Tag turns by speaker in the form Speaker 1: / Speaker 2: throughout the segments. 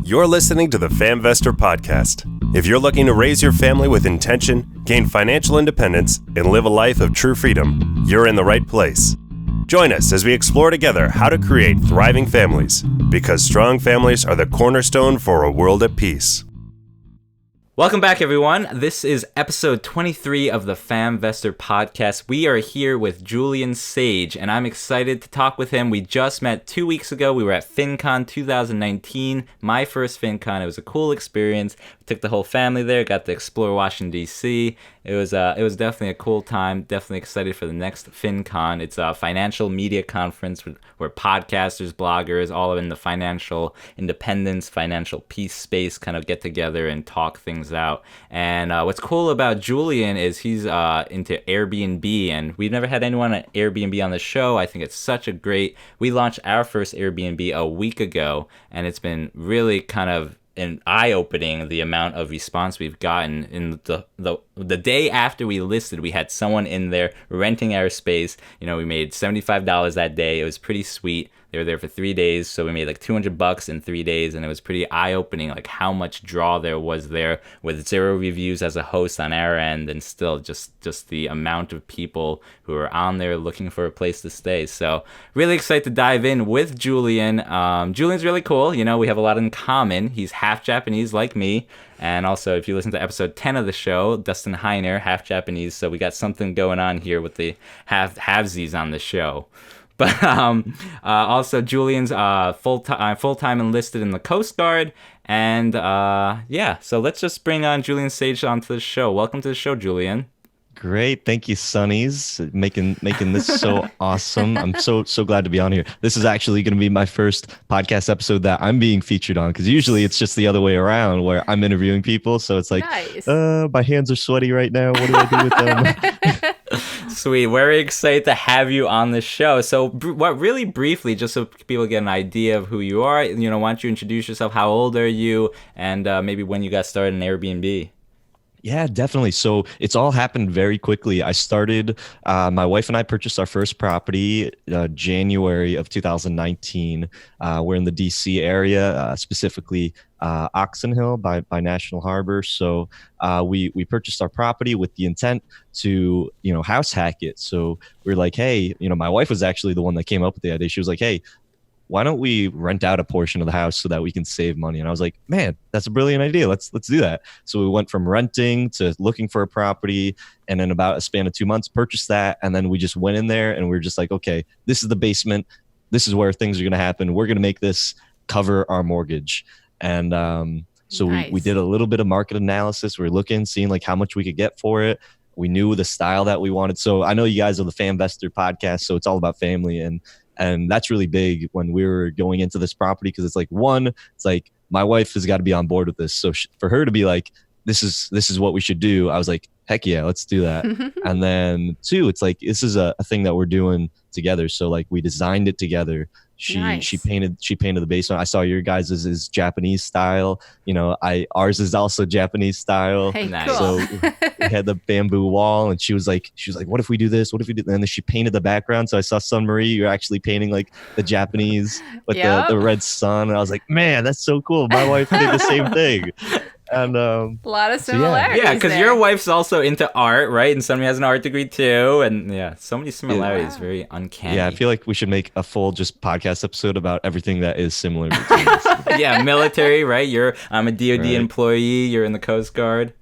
Speaker 1: You're listening to the FamVestor podcast. If you're looking to raise your family with intention, gain financial independence, and live a life of true freedom, you're in the right place. Join us as we explore together how to create thriving families, because strong families are the cornerstone for a world at peace.
Speaker 2: Welcome back, everyone. This is episode 23 of the FamVestor podcast. We are here with Julian Sage, and I'm excited to talk with him. We just met 2 weeks ago. We were at FinCon 2019, my first FinCon. It was a cool experience. We took the whole family there, got to explore Washington, D.C. It was definitely a cool time. Definitely excited for the next FinCon. It's a financial media conference where podcasters, bloggers, all in the financial independence, financial peace space kind of get together and talk things out. And what's cool about Julian is he's into Airbnb, and we've never had anyone at Airbnb on the show. I think it's we launched our first Airbnb a week ago, and it's been really kind of and eye-opening the amount of response we've gotten. In the day after we listed, we had someone in there renting our space. You know, we made $75 that day. It was pretty sweet. They were there for 3 days, so we made like $200 in 3 days, and it was pretty eye-opening, like how much draw there was there with 0 reviews as a host on our end, and still just the amount of people who are on there looking for a place to stay. So really excited to dive in with Julian. Julian's really cool. You know, we have a lot in common. He's half Japanese like me. And also, if you listen to episode 10 of the show, Dustin Heiner, half Japanese. So we got something going on here with the halvesies on the show. But also, Julian's full-time enlisted in the Coast Guard. And so let's just bring on Julian Sage onto the show. Welcome to the show, Julian.
Speaker 3: Great. Thank you, Sonnies, making this so awesome. I'm so glad to be on here. This is actually going to be my first podcast episode that I'm being featured on, because usually it's just the other way around where I'm interviewing people. So it's like,
Speaker 4: nice.
Speaker 3: My hands are sweaty right now. What do I do with them?
Speaker 2: Sweet. Very excited to have you on the show. So really briefly, just so people get an idea of who you are, you know, why don't you introduce yourself? How old are you? And maybe when you got started in Airbnb.
Speaker 3: Yeah, definitely. So it's all happened very quickly. I started, my wife and I purchased our first property January of 2019. We're in the DC area, specifically Oxon Hill by National Harbor. So we purchased our property with the intent to, house hack it. So we were like, hey, my wife was actually the one that came up with the idea. She was like, hey, why don't we rent out a portion of the house so that we can save money? And I was like, man, that's a brilliant idea. Let's do that. So we went from renting to looking for a property, and in about a span of 2 months, purchased that. And then we just went in there and we were just like, okay, this is the basement. This is where things are going to happen. We're going to make this cover our mortgage. And so
Speaker 4: nice.
Speaker 3: we did a little bit of market analysis. We were looking, seeing like how much we could get for it. We knew the style that we wanted. So I know you guys are the FamVestor podcast, so it's all about family. And that's really big when we were going into this property, because it's like, my wife has got to be on board with this. So for her to be like, this is what we should do, I was like, heck yeah, let's do that. And then 2, it's like, this is a thing that we're doing together. So like we designed it together. She painted the basement. I saw your guys' is Japanese style. Ours is also Japanese style.
Speaker 4: Hey,
Speaker 2: nice.
Speaker 4: cool.
Speaker 3: So we had the bamboo wall, and she was like, what if we do this? What if we do that? And then she painted the background. So I saw Sun Marie, you're actually painting like the Japanese with the red sun. And I was like, man, that's so cool. My wife did the same thing. And
Speaker 4: a lot of similarities.
Speaker 2: Yeah, because your wife's also into art, right? And somebody has an art degree too. And yeah, so many similarities.
Speaker 4: Wow.
Speaker 2: Very uncanny.
Speaker 3: yeah, I feel like we should make a full just podcast episode about everything that is similar between us.
Speaker 2: Yeah, military, right? I'm a DoD
Speaker 3: Right.
Speaker 2: employee. You're in the Coast Guard.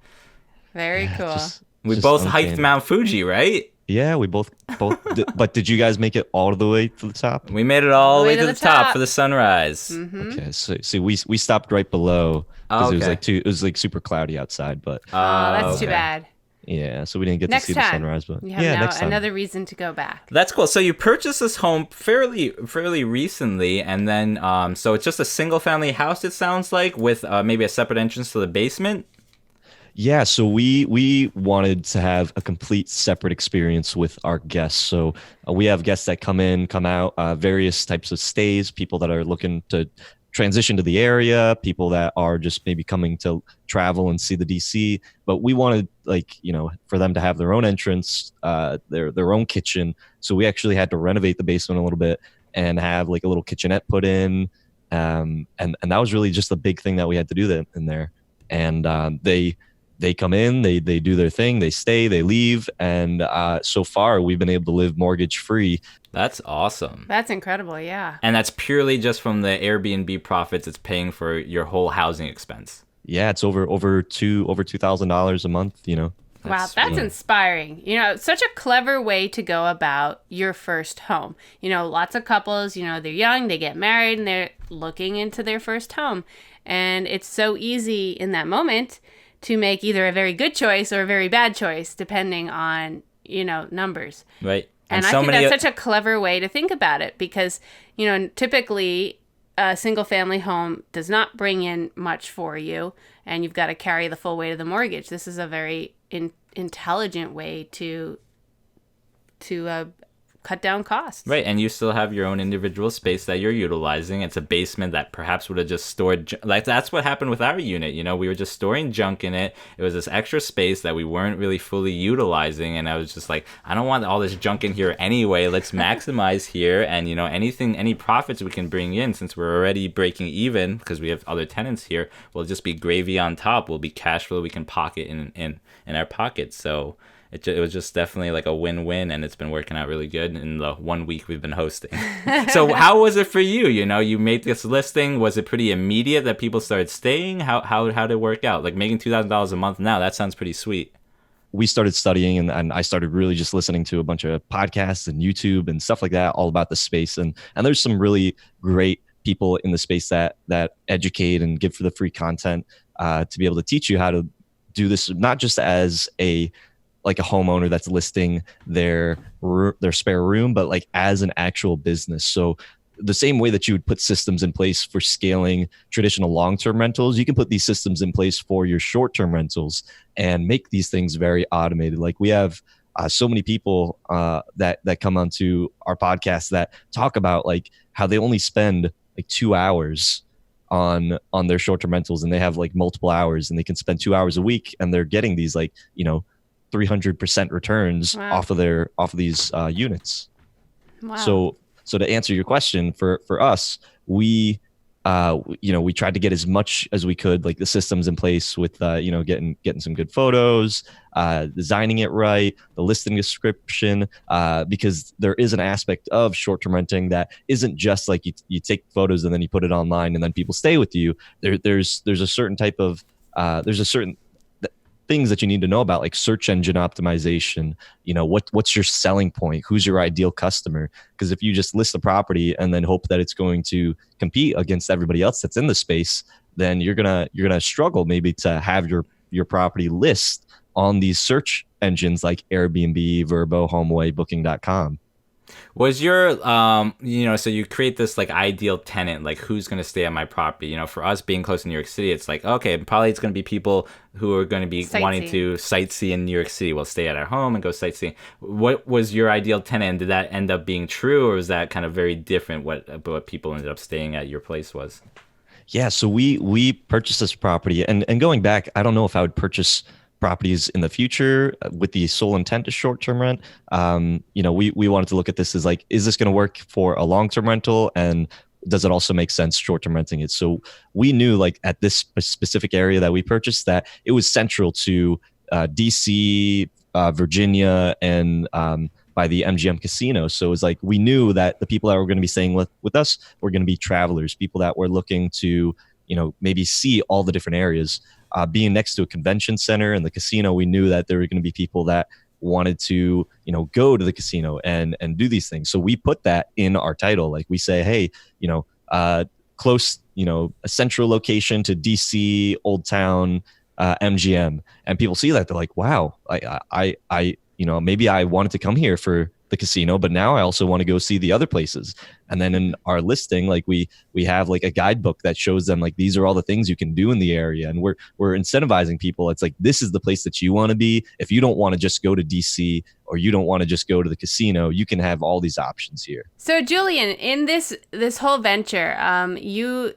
Speaker 4: Very cool.
Speaker 2: We
Speaker 3: Just
Speaker 2: both
Speaker 3: uncanny.
Speaker 2: hiked Mount Fuji, right?
Speaker 3: Yeah, we both but did you guys make it all the way to the top?
Speaker 2: We made it all the way to the top for the sunrise.
Speaker 4: Mm-hmm.
Speaker 3: Okay, so see, we stopped right below because
Speaker 2: Okay.
Speaker 3: it was like super cloudy outside, but
Speaker 4: That's too
Speaker 2: okay.
Speaker 4: bad.
Speaker 3: yeah, so we didn't get
Speaker 4: Next
Speaker 3: to see
Speaker 4: time.
Speaker 3: the sunrise. But
Speaker 4: You have
Speaker 3: yeah,
Speaker 4: now
Speaker 3: next time.
Speaker 4: another reason to go back.
Speaker 2: That's cool. So you purchased this home fairly recently, and then so it's just a single family house, it sounds like, with maybe a separate entrance to the basement.
Speaker 3: Yeah, so we wanted to have a complete separate experience with our guests. So we have guests that come in, come out, various types of stays, people that are looking to transition to the area, people that are just maybe coming to travel and see the DC. But we wanted, for them to have their own entrance, their own kitchen. So we actually had to renovate the basement a little bit and have like a little kitchenette put in. and that was really just the big thing that we had to do in there. And they come in, they do their thing, they stay, they leave, and so far we've been able to live mortgage free.
Speaker 2: That's awesome.
Speaker 4: That's incredible, yeah.
Speaker 2: And that's purely just from the Airbnb profits. It's paying for your whole housing expense.
Speaker 3: Yeah, it's over $2,000 a month, you know.
Speaker 4: Wow, that's inspiring. You know, such a clever way to go about your first home. You know, lots of couples, you know, they're young, they get married, and they're looking into their first home. And it's so easy in that moment to make either a very good choice or a very bad choice, depending on, you know, numbers.
Speaker 2: Right.
Speaker 4: And I think that's such a clever way to think about it because, you know, typically a single family home does not bring in much for you, and you've got to carry the full weight of the mortgage. This is a very intelligent way to cut down costs.
Speaker 2: Right, and you still have your own individual space that you're utilizing. It's a basement that perhaps would have just stored, like that's what happened with our unit. You know, we were just storing junk in it. It was this extra space that we weren't really fully utilizing, and I was just like, I don't want all this junk in here anyway. Let's maximize here, and you know, any profits we can bring in, since we're already breaking even because we have other tenants here, will just be gravy on top. Will be cash flow we can pocket in our pockets. So it was just definitely like a win-win, and it's been working out really good in the 1 week we've been hosting. So how was it for you? You know, you made this listing. Was it pretty immediate that people started staying? How did it work out? Like making $2,000 a month now, that sounds pretty sweet.
Speaker 3: We started studying and I started really just listening to a bunch of podcasts and YouTube and stuff like that, all about the space. And there's some really great people in the space that educate and give for the free content to be able to teach you how to do this, not just as a homeowner that's listing their spare room, but like as an actual business. So the same way that you would put systems in place for scaling traditional long-term rentals, you can put these systems in place for your short-term rentals and make these things very automated. Like we have so many people that come onto our podcast that talk about like how they only spend like 2 hours on their short-term rentals, and they have like multiple hours, and they can spend 2 hours a week, and they're getting these like, you know, 300% returns off of these units.
Speaker 4: Wow.
Speaker 3: So to answer your question, for us, we we tried to get as much as we could, like the systems in place with getting some good photos, designing it right, the listing description, because there is an aspect of short-term renting that isn't just like you take photos and then you put it online and then people stay with you. There's a certain type of things that you need to know about, like search engine optimization. You know, what's your selling point? Who's your ideal customer? Because if you just list a property and then hope that it's going to compete against everybody else that's in the space, then you're gonna struggle maybe to have your property list on these search engines like Airbnb, Vrbo, HomeAway, Booking.com.
Speaker 2: Was your, so you create this like ideal tenant, like who's going to stay on my property? You know, for us being close to New York City, it's like, okay, probably it's going to be people who are going to be wanting to sightsee in New York City. We'll stay at our home and go sightseeing. What was your ideal tenant? And did that end up being true, or was that kind of very different what people ended up staying at your place was?
Speaker 3: Yeah, so we purchased this property, and going back, I don't know if I would purchase properties in the future with the sole intent to short-term rent. We wanted to look at this as like, is this going to work for a long-term rental, and does it also make sense short-term renting it? So we knew like at this specific area that we purchased that it was central to DC, Virginia, and by the MGM casino. So it was like we knew that the people that were going to be staying with us were going to be travelers, people that were looking to maybe see all the different areas. Being next to a convention center and the casino, we knew that there were going to be people that wanted to, go to the casino and do these things. So we put that in our title. Like we say, hey, close, a central location to DC, Old Town, MGM, and people see that they're like, wow, I maybe I wanted to come here for the casino, but now I also want to go see the other places. And then in our listing, like we have like a guidebook that shows them like these are all the things you can do in the area, and we're incentivizing people. It's like, this is the place that you want to be. If you don't want to just go to DC, or you don't want to just go to the casino, you can have all these options here.
Speaker 4: So Julian, in this whole venture, you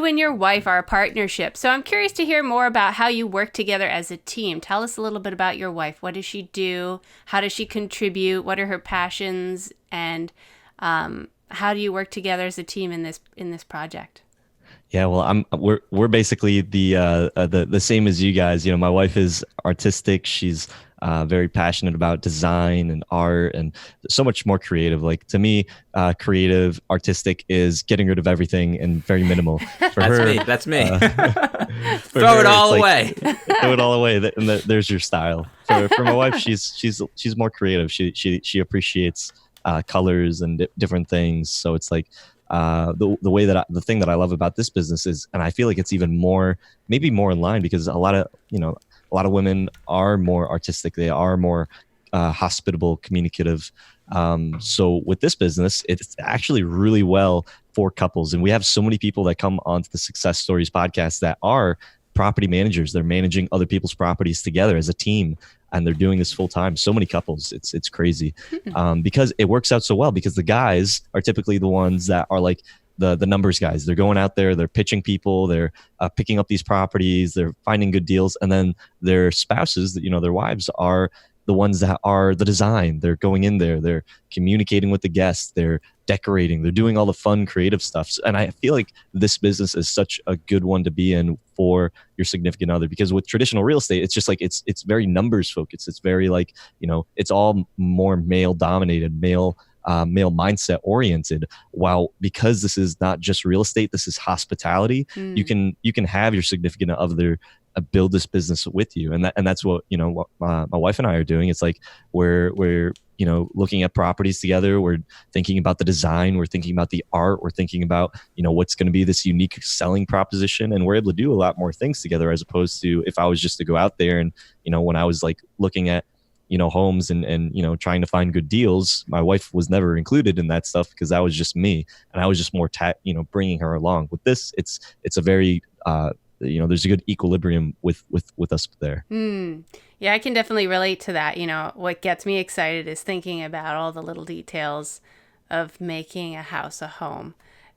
Speaker 4: and your wife are a partnership. So I'm curious to hear more about how you work together as a team. Tell us a little bit about your wife. What does she do? How does she contribute? What are her passions? And how do you work together as a team in this project?
Speaker 3: Yeah, well, we're basically the same as you guys. You know, my wife is artistic. She's very passionate about design and art and so much more creative. Like to me, creative, artistic is getting rid of everything and very minimal. For her,
Speaker 2: That's me.
Speaker 3: for
Speaker 2: Throw it
Speaker 3: her,
Speaker 2: all
Speaker 3: it's
Speaker 2: away.
Speaker 3: throw it all away. And there's your style. For my wife, she's more creative. She appreciates colors and different things. So it's like the way that the thing that I love about this business is, and I feel like it's even more, maybe more in line, because a lot of women are more artistic. They are more hospitable, communicative. So with this business, it's actually really well for couples. And we have so many people that come onto the Success Stories podcast that are property managers. They're managing other people's properties together as a team, and they're doing this full time. So many couples, it's crazy, because it works out so well. Because the guys are typically the ones that are like the numbers guys. They're going out there, they're pitching people, they're picking up these properties, they're finding good deals, and then their spouses, their wives, are the ones that are the design. They're going in there, they're communicating with the guests, they're decorating, they're doing all the fun creative stuff. And I feel like this business is such a good one to be in for your significant other, because with traditional real estate, it's just like it's very numbers focused. It's very like, it's all more male dominated, male mindset oriented. While because this is not just real estate, this is hospitality. You can have your significant other build this business with you, and that's what what my wife and I are doing. It's like we're looking at properties together. We're thinking about the design. We're thinking about the art. We're thinking about what's going to be this unique selling proposition, and we're able to do a lot more things together, as opposed to if I was just to go out there and when I was like looking at homes and trying to find good deals, my wife was never included in that stuff because that was just me, and I was just more bringing her along. With this, it's a very there's a good equilibrium with us there.
Speaker 4: Yeah, I can definitely relate to that. What gets me excited is thinking about all the little details of making a house a home.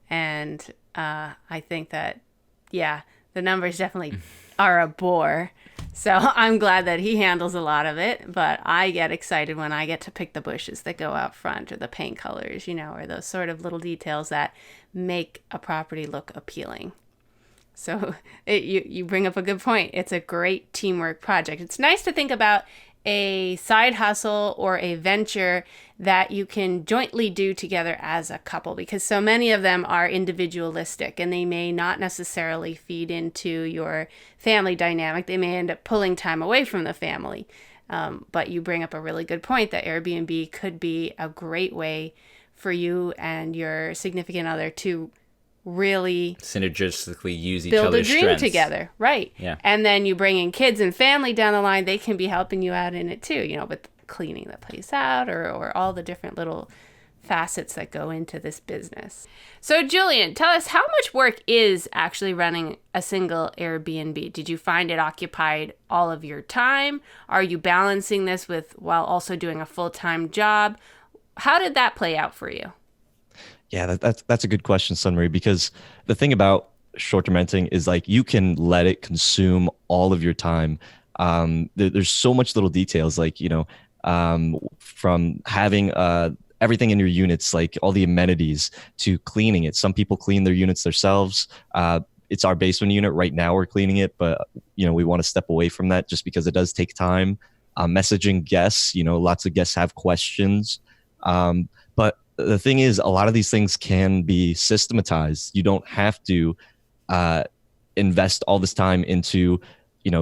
Speaker 4: And I think that, the numbers definitely are a bore. So I'm glad that he handles a lot of it, but I get excited when I get to pick the bushes that go out front, or the paint colors, or those sort of little details that make a property look appealing. So you bring up a good point. It's a great teamwork project. It's nice to think about a side hustle or a venture that you can jointly do together as a couple, because so many of them are individualistic and they may not necessarily feed into your family dynamic. They may end up pulling time away from the family. But you bring up a really good point that Airbnb could be a great way for you and your significant other to really
Speaker 2: synergistically use each
Speaker 4: build
Speaker 2: other's
Speaker 4: a dream
Speaker 2: strengths
Speaker 4: together, right?
Speaker 2: Yeah.
Speaker 4: And then you bring in kids and family down the line, they can be helping you out in it too, with cleaning the place out or all the different little facets that go into this business. So Julian, tell us, how much work is actually running a single Airbnb? Did you find it occupied all of your time? Are you balancing this while also doing a full-time job? How did that play out for you?
Speaker 3: Yeah, that's a good question, Sunmarie, because the thing about short-term renting is like you can let it consume all of your time. There's so much little details, like from having everything in your units, like all the amenities, to cleaning it. Some people clean their units themselves. It's our basement unit right now. We're cleaning it, but we want to step away from that just because it does take time. Messaging guests, lots of guests have questions, but the thing is, a lot of these things can be systematized. You don't have to invest all this time into,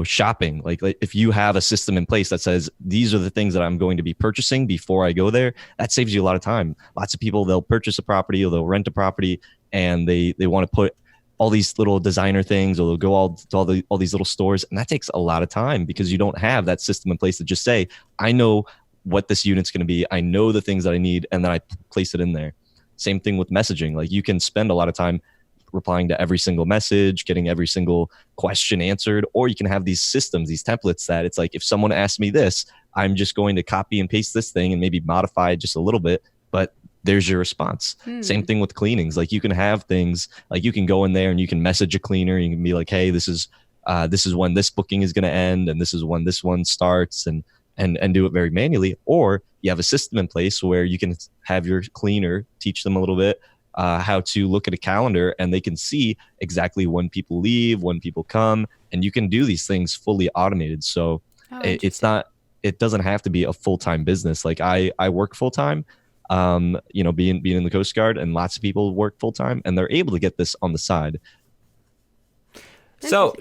Speaker 3: shopping. Like if you have a system in place that says, these are the things that I'm going to be purchasing before I go there, that saves you a lot of time. Lots of people, they'll purchase a property or they'll rent a property and they want to put all these little designer things, or they'll go to all these little stores. And that takes a lot of time because you don't have that system in place to just say, I know what this unit's going to be. I know the things that I need, and then I place it in there. Same thing with messaging. Like you can spend a lot of time replying to every single message, getting every single question answered, or you can have these systems, these templates that it's like, if someone asks me this, I'm just going to copy and paste this thing and maybe modify it just a little bit, but there's your response. Same thing with cleanings. Like you can have things like you can go in there and you can message a cleaner and you can be like, hey, this is when this booking is going to end, and this is when this one starts, and do it very manually. Or you have a system in place where you can have your cleaner teach them a little bit, how to look at a calendar, and they can see exactly when people leave, when people come, and you can do these things fully automated. So it doesn't have to be a full-time business. Like I work full-time, being in the Coast Guard, and lots of people work full-time, and they're able to get this on the side.
Speaker 2: So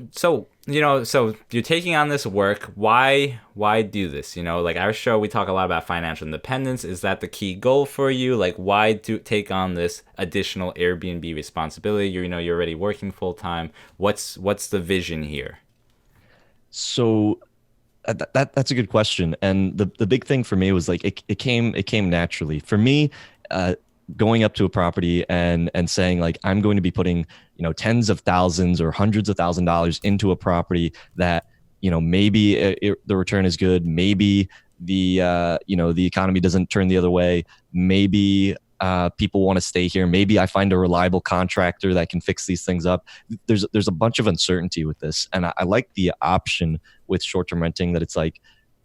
Speaker 2: you're taking on this work. Why do this? Like our show, we talk a lot about financial independence. Is that the key goal for you? Like, why take on this additional Airbnb responsibility? You're already working full time. What's the vision here?
Speaker 3: So that's a good question. And the big thing for me was like, it came naturally for me, going up to a property and saying like, I'm going to be putting, tens of thousands or hundreds of $1,000s into a property that, maybe the return is good. Maybe the economy doesn't turn the other way. Maybe people want to stay here. Maybe I find a reliable contractor that can fix these things up. There's a bunch of uncertainty with this. And I like the option with short-term renting that it's like,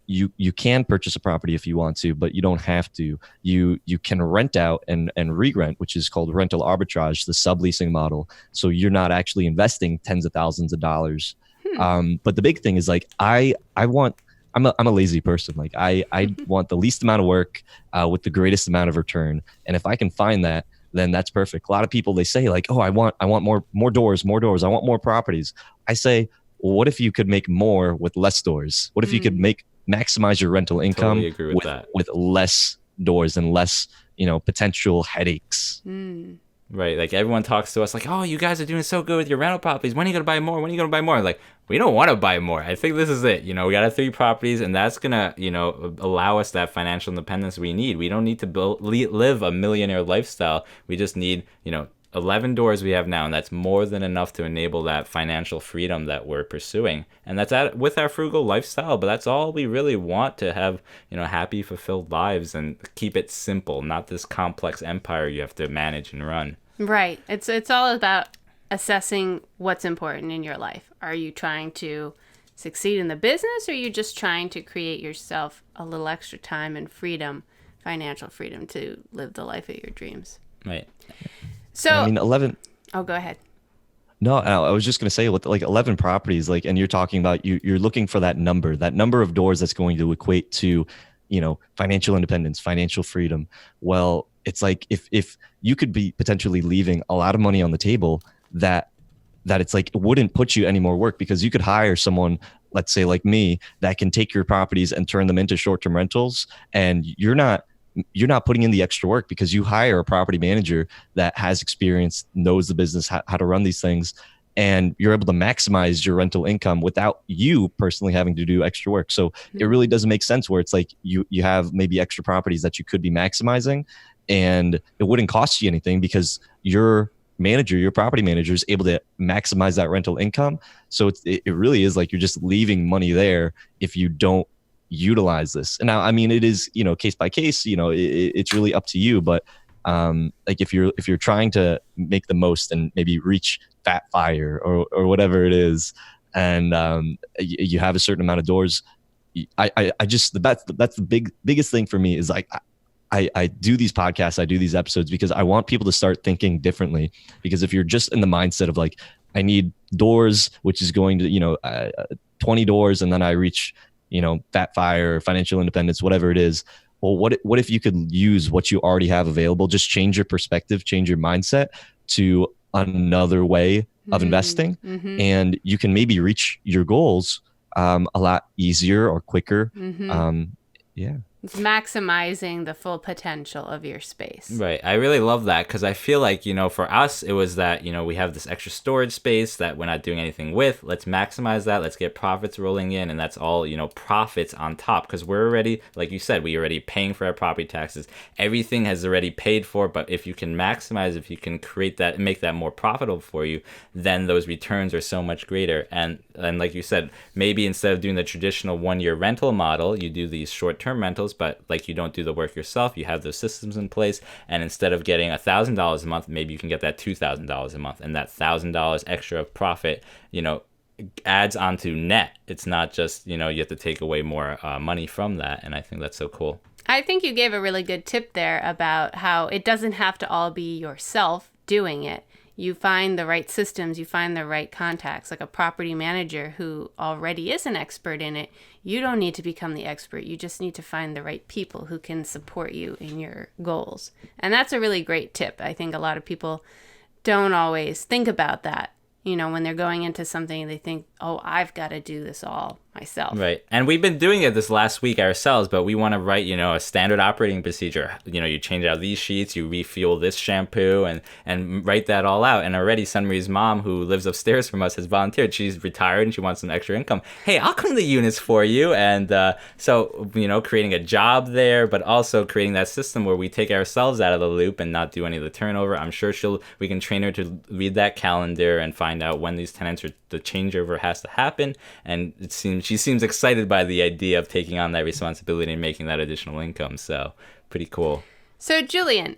Speaker 3: you can purchase a property if you want to, but you don't have to. You can rent out and re-rent, which is called rental arbitrage, the subleasing model. So you're not actually investing tens of thousands of dollars. But the big thing is like, I'm a lazy person. Like I want the least amount of work with the greatest amount of return. And if I can find that, then that's perfect. A lot of people, they say like, oh, I want more doors. I want more properties. I say, well, what if you could make more with less doors? What if you could maximize your rental income with less doors and less, potential headaches?
Speaker 2: Right. Like everyone talks to us like, oh, you guys are doing so good with your rental properties. When are you going to buy more? When are you going to buy more? Like, we don't want to buy more. I think this is it. We got our 3 properties, and that's going to, allow us that financial independence we need. We don't need to live a millionaire lifestyle. We just need, 11 doors we have now, and that's more than enough to enable that financial freedom that we're pursuing. And that's with our frugal lifestyle, but that's all we really want, to have, happy, fulfilled lives and keep it simple, not this complex empire you have to manage and run. Right.
Speaker 4: It's all about assessing what's important in your life. Are you trying to succeed in the business, or are you just trying to create yourself a little extra time and freedom, financial freedom, to live the life of your dreams?
Speaker 2: Right.
Speaker 4: So
Speaker 3: 11.
Speaker 4: Oh, go ahead.
Speaker 3: No, I was just going to say, with like 11 properties, like, and you're talking about you're looking for that number of doors that's going to equate to, financial independence, financial freedom. Well, it's like if you could be potentially leaving a lot of money on the table, that it's like, it wouldn't put you any more work, because you could hire someone, let's say like me, that can take your properties and turn them into short-term rentals, and you're not putting in the extra work, because you hire a property manager that has experience, knows the business, how to run these things, and you're able to maximize your rental income without you personally having to do extra work. So it really doesn't make sense where it's like you have maybe extra properties that you could be maximizing, and it wouldn't cost you anything, because your property manager is able to maximize that rental income. So it really is like you're just leaving money there if you don't utilize this. And now, I mean, it is, case by case, it's really up to you, but like if you're trying to make the most and maybe reach fat fire or whatever it is, and you have a certain amount of doors, I just, that's the biggest thing for me is like, I do these podcasts, I do these episodes because I want people to start thinking differently. Because if you're just in the mindset of like, I need doors, which is going to, 20 doors, and then I reach, fat fire, financial independence, whatever it is. Well, what if you could use what you already have available, just change your perspective, change your mindset to another way of investing, and you can maybe reach your goals a lot easier or quicker. Yeah.
Speaker 4: It's maximizing the full potential of your space.
Speaker 2: Right. I really love that, because I feel like, for us, it was that, we have this extra storage space that we're not doing anything with. Let's maximize that. Let's get profits rolling in. And that's all, profits on top, because we're already, like you said, we're already paying for our property taxes. Everything has already paid for. But if you can maximize, if you can create that and make that more profitable for you, then those returns are so much greater. And like you said, maybe instead of doing the traditional 1-year rental model, you do these short-term rentals, but like you don't do the work yourself. You have those systems in place, and instead of getting $1,000 a month, maybe you can get that $2,000 a month, and that $1,000 extra of profit, adds onto net. It's not just you have to take away more money from that, and I think that's so cool.
Speaker 4: I think you gave a really good tip there about how it doesn't have to all be yourself doing it. You find the right systems, you find the right contacts, like a property manager who already is an expert in it. You don't need to become the expert. You just need to find the right people who can support you in your goals. And that's a really great tip. I think a lot of people don't always think about that. When they're going into something, they think, oh, I've got to do this all myself.
Speaker 2: Right. And we've been doing it this last week ourselves, but we want to write, a standard operating procedure. You change out these sheets, you refuel this shampoo, and write that all out. And already Sunmarie's mom, who lives upstairs from us, has volunteered. She's retired and she wants some extra income. Hey, I'll clean the units for you. And so, creating a job there, but also creating that system where we take ourselves out of the loop and not do any of the turnover. I'm sure we can train her to read that calendar and find out when these tenants are, the changeover has to happen. And she seems excited by the idea of taking on that responsibility and making that additional income. So pretty cool.
Speaker 4: So Julian,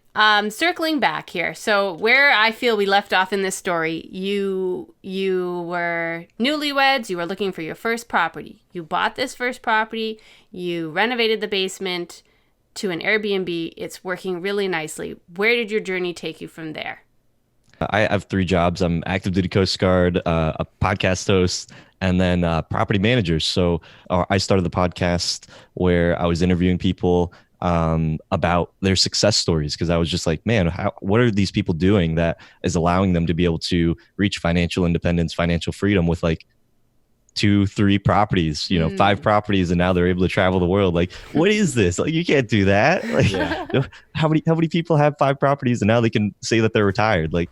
Speaker 4: circling back here. So where I feel we left off in this story, you were newlyweds, you were looking for your first property. You bought this first property, you renovated the basement to an Airbnb. It's working really nicely. Where did your journey take you from there?
Speaker 3: I have 3 jobs. I'm active duty Coast Guard, a podcast host, and then property manager. So I started the podcast where I was interviewing people about their success stories, because I was just like, man, what are these people doing that is allowing them to be able to reach financial independence, financial freedom with like 2-3 properties, 5 properties, and now they're able to travel the world. Like, what is this? Like, you can't do that. Like, how many people have 5 properties and now they can say that they're retired? Like,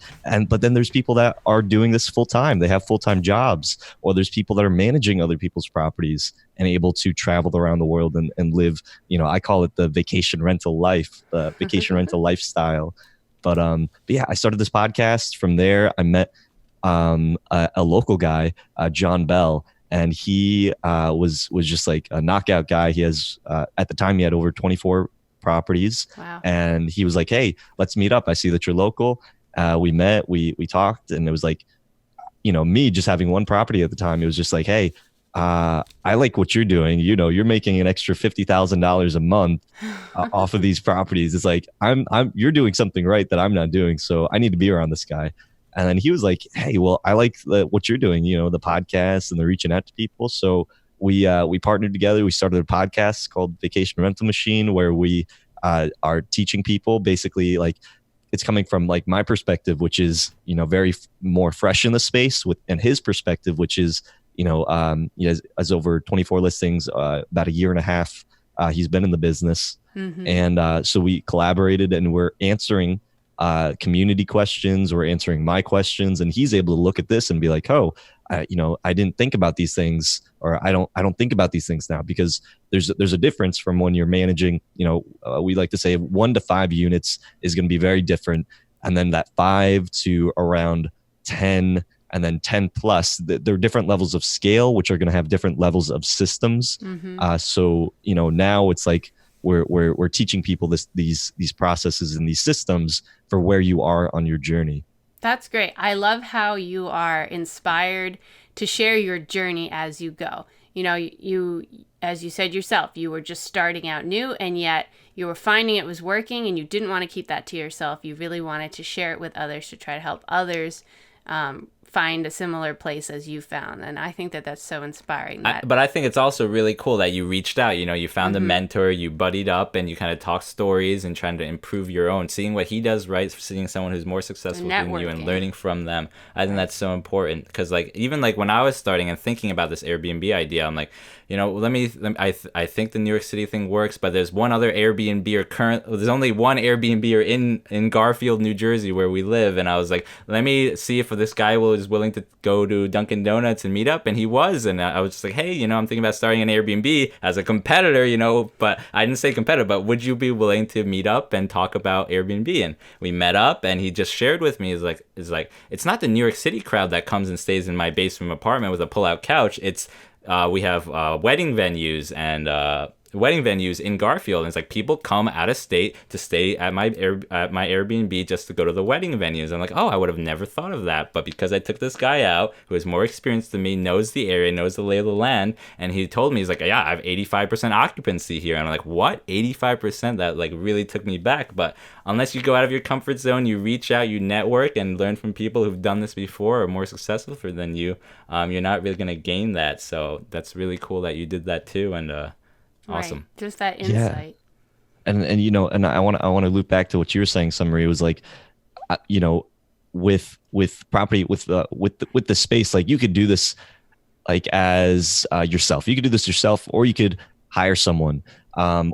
Speaker 3: but then there's people that are doing this full time. They have full-time jobs, or there's people that are managing other people's properties and able to travel around the world and live, I call it the vacation rental life, the vacation rental lifestyle. But yeah, I started this podcast. From there, I met a local guy, John Bell. And he was just like a knockout guy. He has, at the time, he had over 24 properties.
Speaker 4: Wow. And
Speaker 3: he was like, hey, let's meet up. I see that you're local. We met, we talked, and it was like, me just having 1 property at the time, it was just like, hey, I like what you're doing. You're making an extra $50,000 a month off of these properties. It's like, you're doing something right that I'm not doing. So I need to be around this guy. And then he was like, hey, well, I like what you're doing, the podcast and the reaching out to people. So we partnered together. We started a podcast called Vacation Rental Machine, where we are teaching people basically, like, it's coming from like my perspective, which is, very more fresh in the space, and his perspective, which is, he has over 24 listings, about a year and a half. He's been in the business. Mm-hmm. And so we collaborated, and we're answering community questions, or answering my questions, and he's able to look at this and be like, oh, I didn't think about these things, or I don't think about these things now, because there's a difference from when you're managing, we like to say 1 to 5 units is going to be very different, and then that 5 to around 10, and then 10 plus, there are different levels of scale, which are going to have different levels of systems. Mm-hmm. So now it's like we're teaching people these processes and these systems for where you are on your journey.
Speaker 4: That's great. I love how you are inspired to share your journey as you go. You, as you said yourself, you were just starting out new, and yet you were finding it was working, and you didn't want to keep that to yourself. You really wanted to share it with others, to try to help others find a similar place as you found. And I think that's so inspiring.
Speaker 2: But I think it's also really cool that you reached out. You found mm-hmm. a mentor, you buddied up, and you kind of talked stories and trying to improve your own, seeing what he does right, seeing someone who's more successful than you and learning from them. I think that's so important, because even when I was starting and thinking about this Airbnb idea, I'm like, I think the New York City thing works, but there's one other Airbnb there's only one Airbnb in Garfield, New Jersey, where we live. And I was like, let me see if this guy is willing to go to Dunkin' Donuts and meet up. And he was. And I was just like, hey, I'm thinking about starting an Airbnb as a competitor, but I didn't say competitor, but would you be willing to meet up and talk about Airbnb? And we met up, and he just shared with me, it's not the New York City crowd that comes and stays in my basement apartment with a pull-out couch. It's we have wedding venues and wedding venues in Garfield. And it's like people come out of state to stay at my Airbnb just to go to the wedding venues. I'm like, oh, I would have never thought of that. But because I took this guy out who is more experienced than me, knows the area, knows the lay of the land, and he told me, he's like, yeah, I have 85% occupancy here. And I'm like, what? 85%? That like really took me back. But unless you go out of your comfort zone, you reach out, you network, and learn from people who've done this before or more successful than you, you're not really going to gain that. So that's really cool that you did that too. And awesome.
Speaker 4: Right. Just that insight.
Speaker 3: Yeah. And you know, and I want to loop back to what you were saying, Summer. It was like, you know, with property, with the space, like you could do this like as yourself. You could do this yourself, or you could hire someone.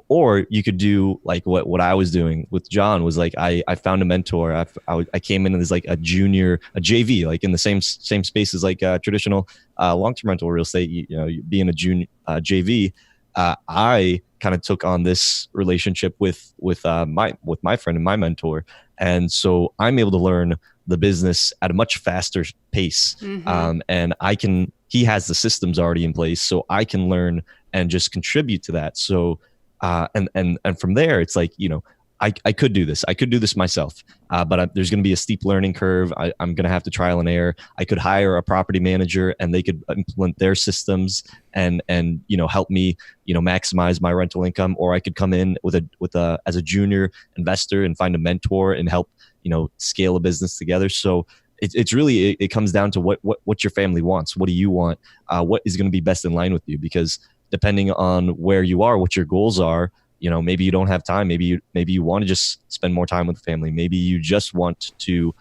Speaker 3: Or you could do like what I was doing with John was like, I found a mentor. I came in as like a JV, like in the same space as like traditional long-term rental real estate, you know, being a junior JV. I kind of took on this relationship with my friend and my mentor. And so I'm able to learn the business at a much faster pace. And he has the systems already in place, so I can learn and just contribute to that. So, and from there, it's like, you know, I could do this. I could do this myself, but there's going to be a steep learning curve. I'm going to have to trial and error. I could hire a property manager and they could implement their systems and you know, help me, you know, maximize my rental income. Or I could come in as a junior investor and find a mentor and help, you know, scale a business together. So it's really, it comes down to what your family wants. What do you want? What is going to be best in line with you? Because depending on where you are, what your goals are, you know, maybe you don't have time. Maybe you want to just spend more time with the family. Maybe you just want to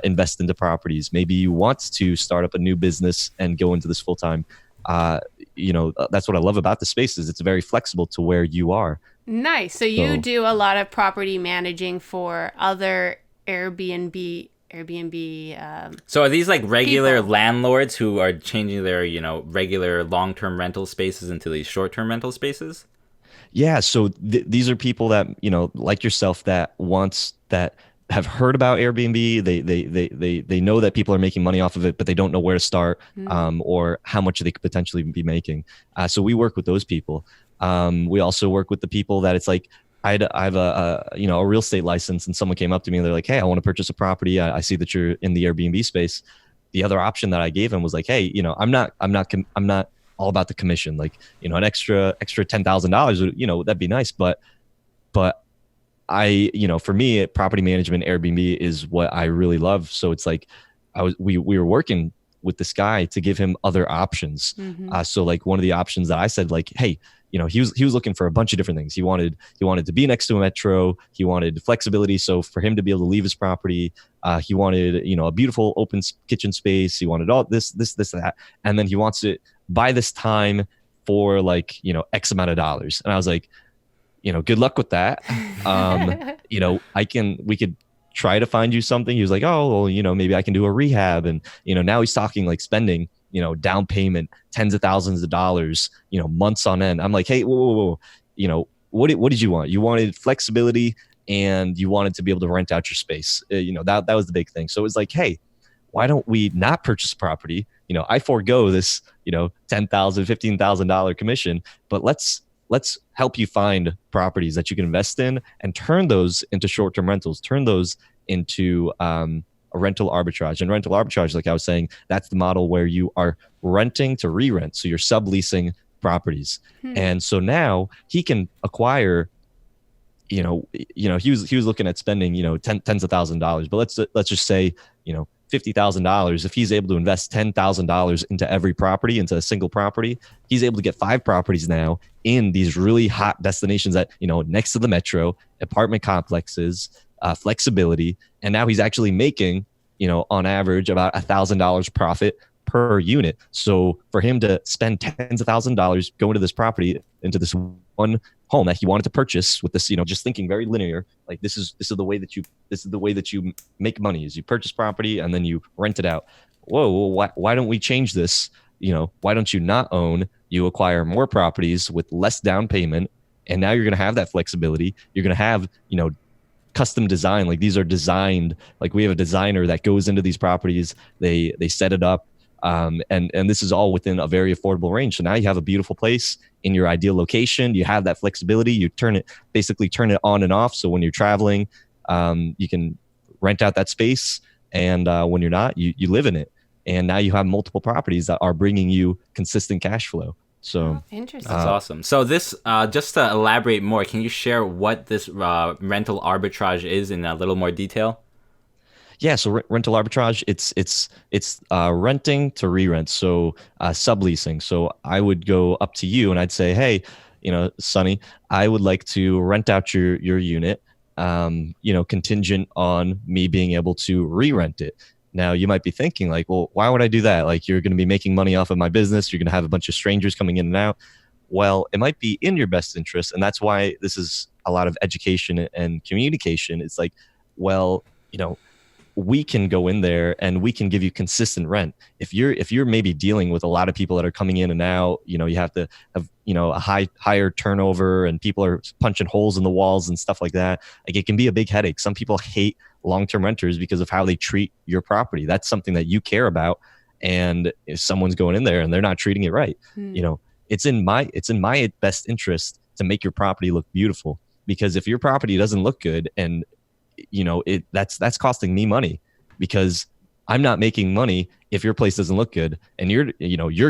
Speaker 3: invest into properties. Maybe you want to start up a new business and go into this full time. You know, that's what I love about the space is it's very flexible to where you are.
Speaker 4: Nice. So you do a lot of property managing for other Airbnb.
Speaker 2: So are these like regular
Speaker 4: people.
Speaker 2: landlords who are changing their, you know, regular long-term rental spaces into these short-term rental spaces?
Speaker 3: Yeah, so these are people that, you know, like yourself, that have heard about Airbnb. They know that people are making money off of it, but they don't know where to start, or how much they could potentially be making. So we work with those people. We also work with the people that it's like, I have a real estate license, and someone came up to me and they're like, hey, I want to purchase a property. I see that you're in the Airbnb space. The other option that I gave him was like, hey, you know, I'm not all about the commission. Like, you know, an extra $10,000, you know, that'd be nice. But I, you know, for me, property management, Airbnb is what I really love. So it's like, we were working with this guy to give him other options. So like one of the options that I said, like, hey, you know, he was looking for a bunch of different things. He wanted to be next to a metro. He wanted flexibility. So for him to be able to leave his property, he wanted, you know, a beautiful open kitchen space. He wanted all this, that. And then he wants it by this time for like, you know, X amount of dollars. And I was like, you know, good luck with that. You know, we could try to find you something. He was like, oh, well, you know, maybe I can do a rehab. And, you know, now he's talking like spending, you know, down payment, tens of thousands of dollars, you know, months on end. I'm like, hey, whoa. You know, what did you want? You wanted flexibility and you wanted to be able to rent out your space. You know, that was the big thing. So it was like, hey, why don't we not purchase property? You know, I forego this, you know, $10,000, $15,000 commission, but let's help you find properties that you can invest in and turn those into short-term rentals, turn those into a rental arbitrage. And rental arbitrage, like I was saying, that's the model where you are renting to re-rent. So you're subleasing properties. And so now he can acquire, you know, he was looking at spending, you know, tens of thousands of dollars, but let's just say, you know, $50,000. If he's able to invest $10,000 into every property, into a single property, he's able to get 5 properties now in these really hot destinations that, you know, next to the metro, apartment complexes, flexibility. And now he's actually making, you know, on average about $1,000 profit per unit. So for him to spend tens of thousands of dollars going to this property, into this one home that he wanted to purchase with this, you know, just thinking very linear, like this is the way that you make money, is you purchase property and then you rent it out. Whoa, why don't we change this? You know, why don't you not own, you acquire more properties with less down payment, and now you're going to have that flexibility. You're going to have, you know, custom design. Like these are designed, like we have a designer that goes into these properties, they set it up, And this is all within a very affordable range. So now you have a beautiful place in your ideal location. You have that flexibility. You basically turn it on and off. So when you're traveling, you can rent out that space, and when you're not, you live in it. And now you have multiple properties that are bringing you consistent cash flow. So
Speaker 4: Interesting.
Speaker 2: That's awesome. So this, just to elaborate more, can you share what this rental arbitrage is in a little more detail?
Speaker 3: Yeah, so rental arbitrage, it's renting to re-rent, so subleasing. So I would go up to you and I'd say, hey, Sonny, I would like to rent out your unit, contingent on me being able to re-rent it. Now you might be thinking like, well, why would I do that? Like, you're going to be making money off of my business. You're going to have a bunch of strangers coming in and out. Well, it might be in your best interest, and that's why this is a lot of education and communication. It's like, well, we can go in there and we can give you consistent rent. If you're maybe dealing with a lot of people that are coming in and out, you have to have, a higher turnover, and people are punching holes in the walls and stuff like that. Like, it can be a big headache. Some people hate long-term renters because of how they treat your property. That's something that you care about. And if someone's going in there and they're not treating it right, it's in my best interest to make your property look beautiful. Because if your property doesn't look good, and that's costing me money, because I'm not making money if your place doesn't look good, and you're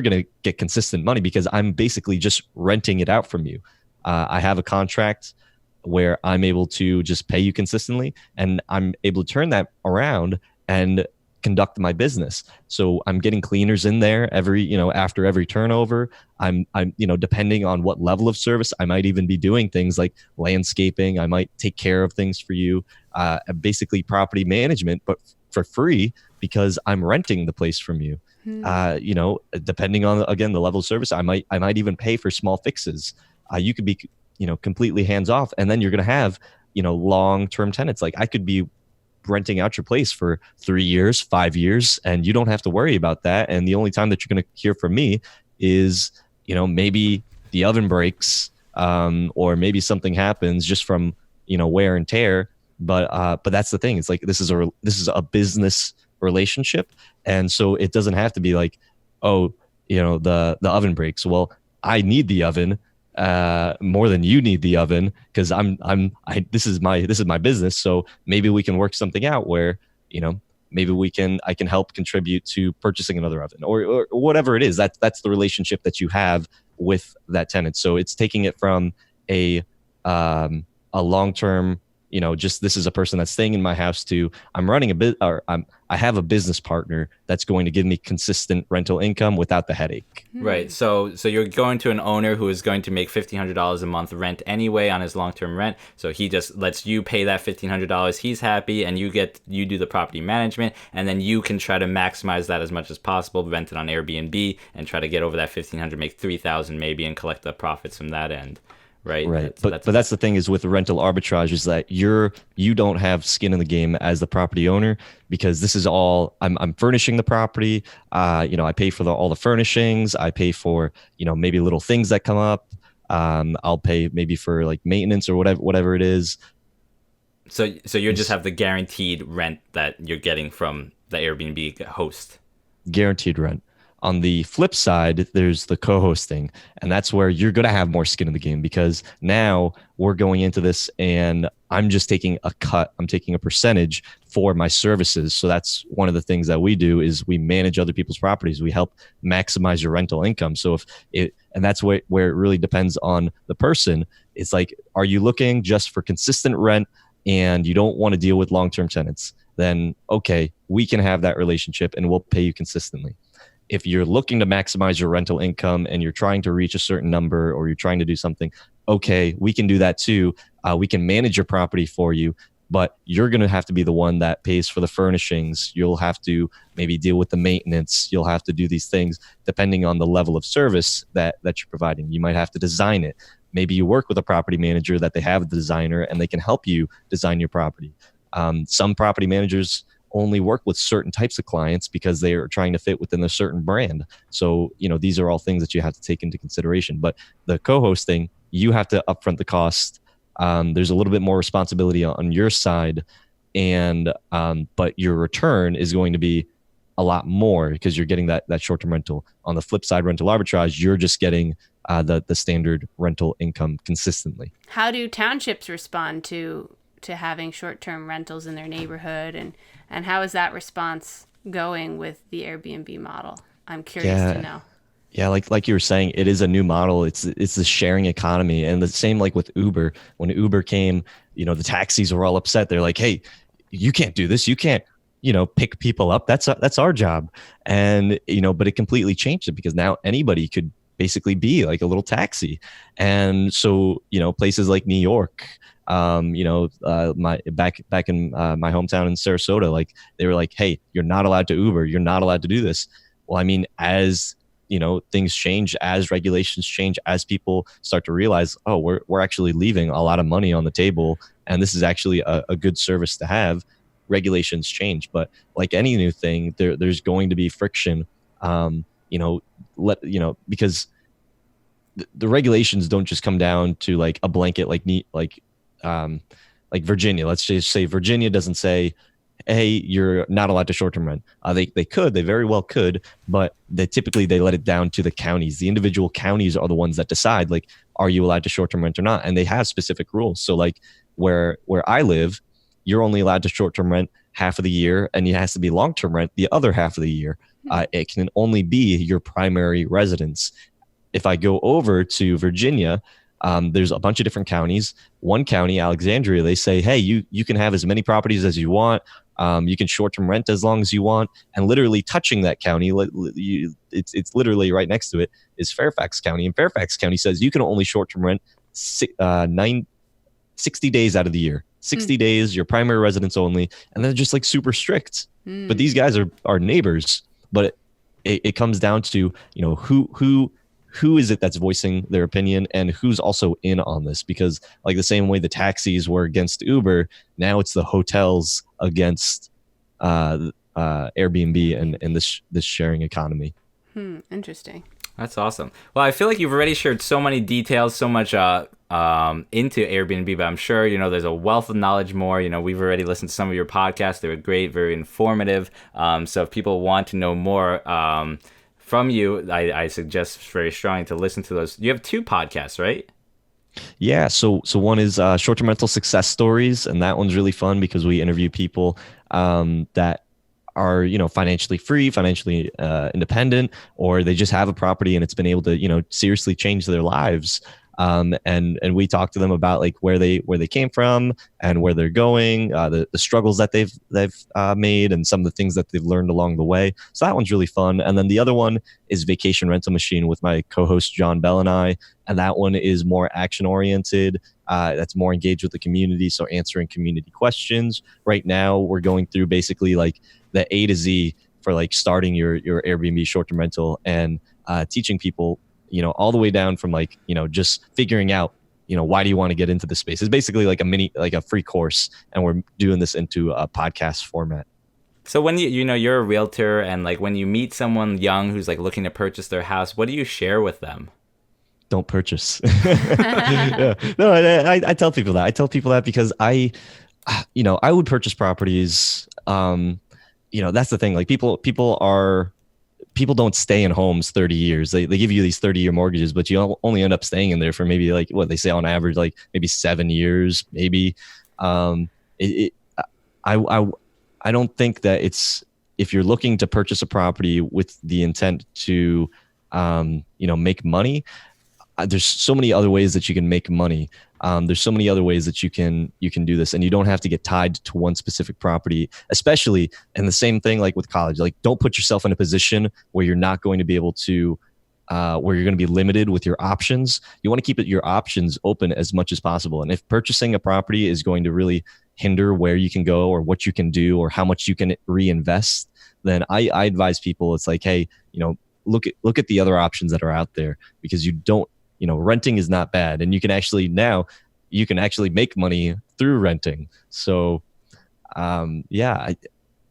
Speaker 3: going to get consistent money because I'm basically just renting it out from you. I have a contract where I'm able to just pay you consistently, and I'm able to turn that around and conduct my business. So I'm getting cleaners in there after every turnover. I'm depending on what level of service, I might even be doing things like landscaping. I might take care of things for you, basically property management, but for free, because I'm renting the place from you. Depending on, again, the level of service, I might even pay for small fixes. You could be completely hands off, and then you're going to have long-term tenants. Like, I could be renting out your place for 3 years, 5 years, and you don't have to worry about that. And the only time that you're going to hear from me is maybe the oven breaks, or maybe something happens just from wear and tear. But that's the thing. It's like, this is a business relationship, and so it doesn't have to be like, oh, the oven breaks. Well, I need the oven more than you need the oven, because this is my business. So maybe we can work something out where maybe I can help contribute to purchasing another oven, or whatever it is. That's the relationship that you have with that tenant. So it's taking it from a long-term, just this is a person that's staying in my house, to I'm running I have a business partner that's going to give me consistent rental income without the headache.
Speaker 2: Right. So you're going to an owner who is going to make $1,500 a month rent anyway on his long-term rent. So he just lets you pay that $1,500. He's happy, and you do the property management, and then you can try to maximize that as much as possible, rent it on Airbnb, and try to get over that $1,500, make $3,000 maybe, and collect the profits from that end. Right.
Speaker 3: But that's the thing is with rental arbitrage, is that you don't have skin in the game as the property owner, because this is all I'm furnishing the property. I pay for all the furnishings. I pay for maybe little things that come up. I'll pay maybe for like maintenance or whatever it is.
Speaker 2: So you just have the guaranteed rent that you're getting from the Airbnb host.
Speaker 3: Guaranteed rent. On the flip side, there's the co-hosting, and that's where you're going to have more skin in the game, because now we're going into this and I'm just taking a cut. I'm taking a percentage for my services. So that's one of the things that we do, is we manage other people's properties. We help maximize your rental income. So and that's where it really depends on the person. It's like, are you looking just for consistent rent and you don't want to deal with long-term tenants? Then, okay, we can have that relationship and we'll pay you consistently. If you're looking to maximize your rental income and you're trying to reach a certain number, or you're trying to do something, okay, we can do that too. We can manage your property for you, but you're going to have to be the one that pays for the furnishings. You'll have to maybe deal with the maintenance. You'll have to do these things depending on the level of service that you're providing. You might have to design it. Maybe you work with a property manager that they have a designer and they can help you design your property. Some property managers only work with certain types of clients because they are trying to fit within a certain brand. So, these are all things that you have to take into consideration. But the co-hosting, you have to upfront the cost. There's a little bit more responsibility on your side, and but your return is going to be a lot more because you're getting that short-term rental. On the flip side, rental arbitrage, you're just getting the standard rental income consistently.
Speaker 4: How do townships respond to having short-term rentals in their neighborhood, and how is that response going with the Airbnb model? I'm curious to know.
Speaker 3: Yeah, like you were saying, it is a new model. It's the sharing economy, and the same like with Uber. When Uber came, the taxis were all upset. They're like, "Hey, you can't do this. You can't, pick people up. That's our job." And but it completely changed it because now anybody could basically be like a little taxi. And so places like New York, my back in my hometown in Sarasota, like they were like, "Hey, you're not allowed to Uber. You're not allowed to do this." Well, I mean, as things change, as regulations change, as people start to realize, oh, we're actually leaving a lot of money on the table, and this is actually a good service to have. Regulations change, but like any new thing, there's going to be friction. Because the regulations don't just come down to like a blanket, like Virginia. Let's just say Virginia doesn't say, hey, you're not allowed to short-term rent. They very well could, but they let it down to the counties. The individual counties are the ones that decide, like, are you allowed to short-term rent or not? And they have specific rules. So like where I live, you're only allowed to short-term rent half of the year, and it has to be long-term rent the other half of the year. It can only be your primary residence. If I go over to Virginia, there's a bunch of different counties. One county, Alexandria, they say, hey, you can have as many properties as you want. You can short-term rent as long as you want. And literally touching that county, it's literally right next to it, is Fairfax County. And Fairfax County says you can only short-term rent 60 days out of the year. 60 days, your primary residence only. And they're just like super strict. But these guys are neighbors. But it comes down to, who is it that's voicing their opinion and who's also in on this? Because like the same way the taxis were against Uber, now it's the hotels against Airbnb and this sharing economy.
Speaker 4: Interesting.
Speaker 2: That's awesome. Well, I feel like you've already shared so many details, so much into Airbnb, but I'm sure, there's a wealth of knowledge more. We've already listened to some of your podcasts. They were great, very informative. So if people want to know more from you, I suggest very strongly to listen to those. You have 2 podcasts, right?
Speaker 3: Yeah. So one is short-term rental success stories, and that one's really fun because we interview people that are financially free, financially independent, or they just have a property and it's been able to seriously change their lives. And we talk to them about like where they came from and where they're going, the struggles that they've made, and some of the things that they've learned along the way. So that one's really fun. And then the other one is Vacation Rental Machine with my co-host John Bell and I, and that one is more action oriented. That's more engaged with the community, so answering community questions. Right now, we're going through basically like the A to Z for like starting your Airbnb short-term rental and teaching people, all the way down from like, just figuring out, why do you want to get into this space? It's basically like a free course, and we're doing this into a podcast format.
Speaker 2: So when you're a realtor, and like when you meet someone young who's like looking to purchase their house, what do you share with them?
Speaker 3: Don't purchase. Yeah. No, I tell people that. I tell people that because I would purchase properties. That's the thing. Like people don't stay in homes 30 years. They give you these 30-year mortgages, but you only end up staying in there for maybe like what they say on average, like maybe 7 years, maybe. I don't think that if you're looking to purchase a property with the intent to, make money, there's so many other ways that you can make money. There's so many other ways that you can do this, and you don't have to get tied to one specific property, especially. And the same thing like with college, like don't put yourself in a position where you're not going to be able to, where you're going to be limited with your options. You want to keep your options open as much as possible. And if purchasing a property is going to really hinder where you can go or what you can do or how much you can reinvest, then I advise people, it's like, hey, look at the other options that are out there, because renting is not bad, and you can actually make money through renting. So,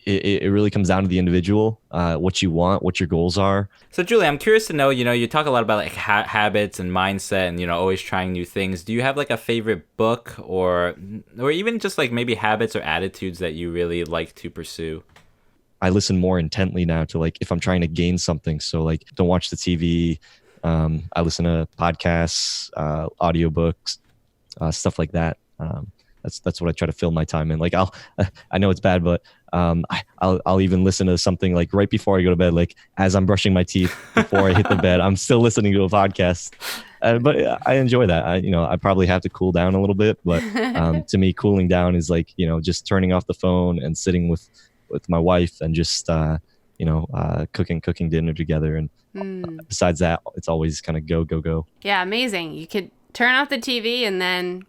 Speaker 3: it really comes down to the individual, what you want, what your goals are.
Speaker 2: So, Julie, I'm curious to know, you talk a lot about like habits and mindset and, always trying new things. Do you have like a favorite book or even just like maybe habits or attitudes that you really like to pursue?
Speaker 3: I listen more intently now to like if I'm trying to gain something. So like don't watch the TV. I listen to podcasts, audiobooks, stuff like that. That's what I try to fill my time in. Like I know it's bad, but I'll even listen to something like right before I go to bed, like as I'm brushing my teeth before I hit the bed, I'm still listening to a podcast. But I enjoy that. I probably have to cool down a little bit, but to me, cooling down is like, just turning off the phone and sitting with my wife and just, cooking dinner together. And besides that, it's always kind of go.
Speaker 4: Yeah, amazing. You could turn off the TV and then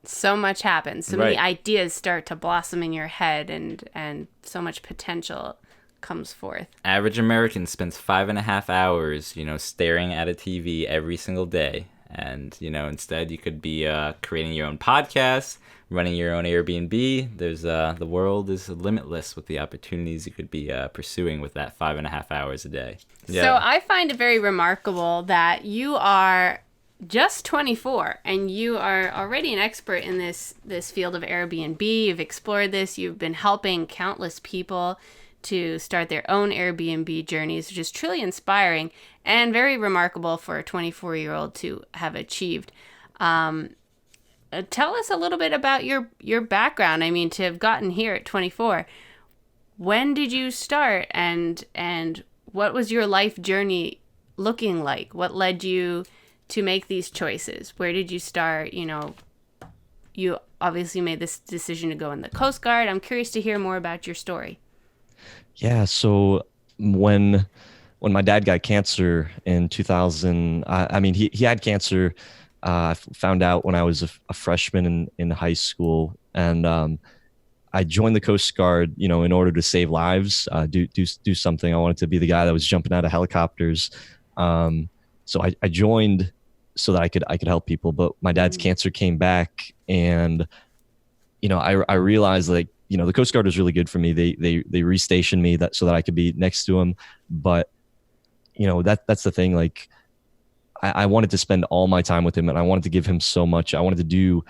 Speaker 4: so much happens. So many ideas start to blossom in your head and so much potential comes forth.
Speaker 2: Average American spends 5.5 hours, staring at a TV every single day. And, instead you could be creating your own podcast, running your own Airbnb. There's the world is limitless with the opportunities you could be pursuing with that 5.5 hours a day. Yeah.
Speaker 4: So I find it very remarkable that you are just 24 and you are already an expert in this field of Airbnb. You've explored this. You've been helping countless people to start their own Airbnb journeys, which is truly inspiring and very remarkable for a 24-year-old to have achieved. Tell us a little bit about your background. I mean, to have gotten here at 24, when did you start and what was your life journey looking like? What led you to make these choices? Where did you start? You obviously made this decision to go in the Coast Guard. I'm curious to hear more about your story.
Speaker 3: Yeah. So when my dad got cancer in 2000, he had cancer. I found out when I was a freshman in high school, and I joined the Coast Guard, in order to save lives, do something. I wanted to be the guy that was jumping out of helicopters. So I joined so that I could help people. But my dad's cancer came back, and I realized, like, the Coast Guard was really good for me. They restationed me so that I could be next to him. But that's the thing. Like, I wanted to spend all my time with him, and I wanted to give him so much. I wanted to do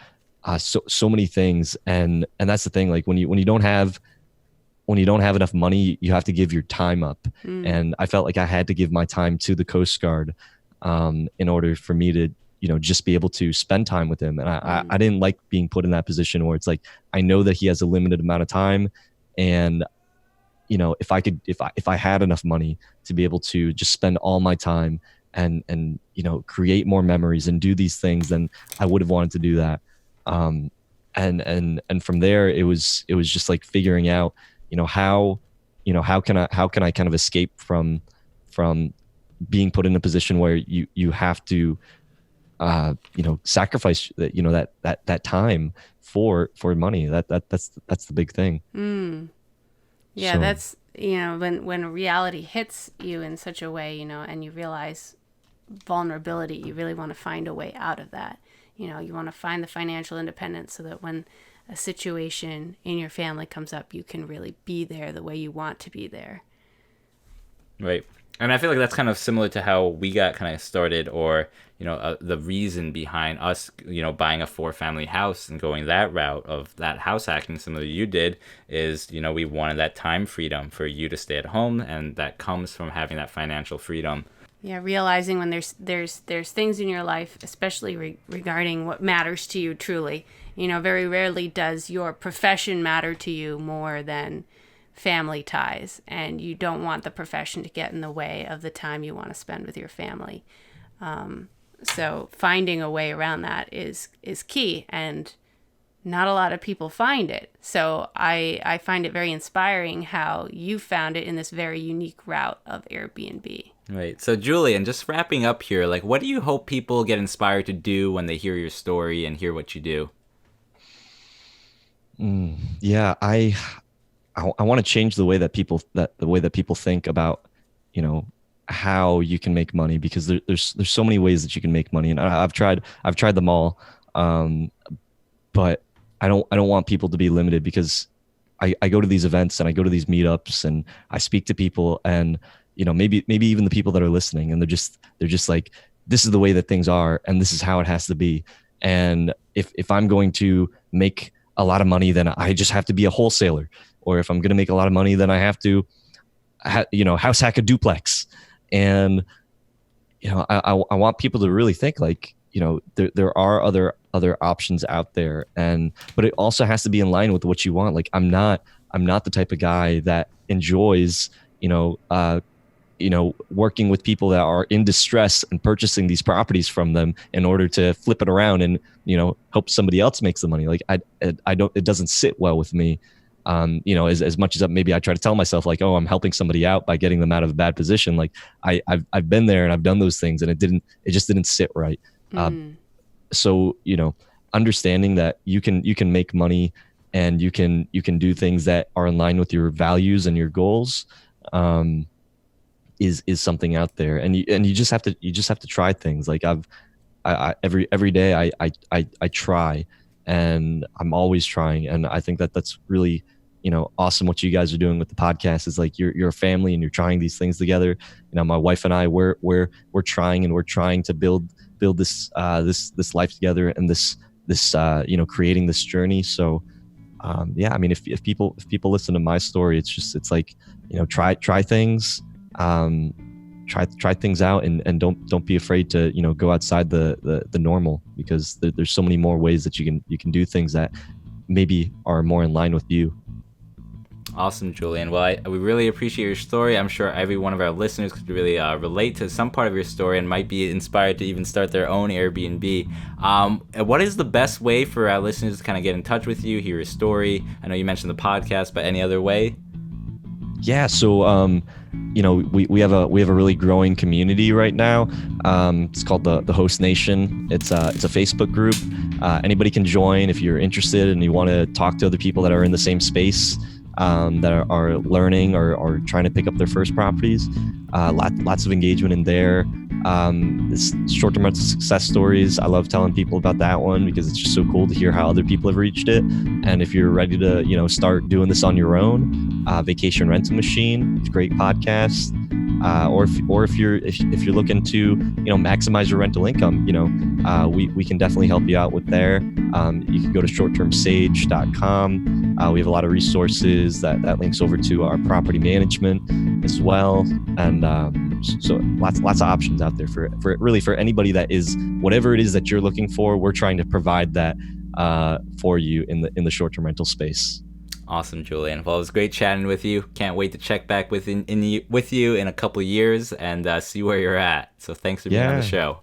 Speaker 3: so many things, and that's the thing. Like when you don't have enough money, you have to give your time up. And I felt like I had to give my time to the Coast Guard in order for me to just be able to spend time with him. And I didn't like being put in that position where it's like, I know that he has a limited amount of time, and if I had enough money to be able to just spend all my time and create more memories and do these things, then I would have wanted to do that. And from there, it was just like figuring out, how can I kind of escape from being put in a position where you have to sacrifice that time for money. That's the big thing.
Speaker 4: Yeah,
Speaker 3: so,
Speaker 4: that's when reality hits you in such a way, and you realize vulnerability, you really want to find a way out of that. You want to find the financial independence so that when a situation in your family comes up, you can really be there the way you want to be there.
Speaker 2: Right. And I feel like that's kind of similar to how we got kind of started, or, the reason behind us, buying a 4-family house and going that route of that house hacking, similar to you did, is, we wanted that time freedom for you to stay at home, and that comes from having that financial freedom.
Speaker 4: Yeah, realizing when there's things in your life, especially regarding what matters to you truly. Very rarely does your profession matter to you more than family ties, and you don't want the profession to get in the way of the time you want to spend with your family. So finding a way around that is key, and not a lot of people find it. So I find it very inspiring how you found it in this very unique route of Airbnb.
Speaker 2: Right. So Julian, just wrapping up here, like, what do you hope people get inspired to do when they hear your story and hear what you do?
Speaker 3: Yeah, I want to change the way that people think about, how you can make money, because there's so many ways that you can make money, and I've tried them all, but I don't want people to be limited, because I go to these events and I go to these meetups and I speak to people, and maybe even the people that are listening, and they're just like, this is the way that things are, and this is how it has to be. And if I'm going to make a lot of money, then I just have to be a wholesaler, or if I'm going to make a lot of money, then I have to, house hack a duplex. And, I want people to really think like, there are other options out there, but it also has to be in line with what you want. Like I'm not the type of guy that enjoys, working with people that are in distress and purchasing these properties from them in order to flip it around and, hope somebody else makes the money. Like I don't, it doesn't sit well with me. As much as maybe I try to tell myself like, oh, I'm helping somebody out by getting them out of a bad position. Like I've been there and I've done those things, and it just didn't sit right. So, understanding that you can make money and you can do things that are in line with your values and your goals, is something out there. And you just have to try things. Like every day I try, and I'm always trying. And I think that's really, awesome what you guys are doing with the podcast. Is like you're a family and you're trying these things together. My wife and I, we're trying, and we're trying to build this life together, and this creating this journey. So I mean, if people listen to my story, it's like, try things, try things out, and don't be afraid to go outside the normal, because there's so many more ways that you can do things that maybe are more in line with you.
Speaker 2: Awesome, Julian. Well, we really appreciate your story. I'm sure every one of our listeners could really relate to some part of your story and might be inspired to even start their own Airbnb. What is the best way for our listeners to kind of get in touch with you, hear your story? I know you mentioned the podcast, but any other way?
Speaker 3: Yeah. So, we have a really growing community right now. It's called the Host Nation. It's a Facebook group. Anybody can join if you're interested and you want to talk to other people that are in the same space, that are learning or trying to pick up their first properties. Lots of engagement in there. This short-term rental success stories, I love telling people about that one because it's just so cool to hear how other people have reached it. And if you're ready to start doing this on your own, Vacation Rental Machine, it's a great podcast. Or if you're looking to maximize your rental income, we can definitely help you out with there. You can go to shorttermsage.com. We have a lot of resources that links over to our property management as well, and so lots of options out there for anybody that is whatever it is that you're looking for. We're trying to provide that for you in the short-term rental space.
Speaker 2: Awesome, Julian. Well, it was great chatting with you. Can't wait to check back with you in a couple of years and see where you're at. So thanks for being on the show.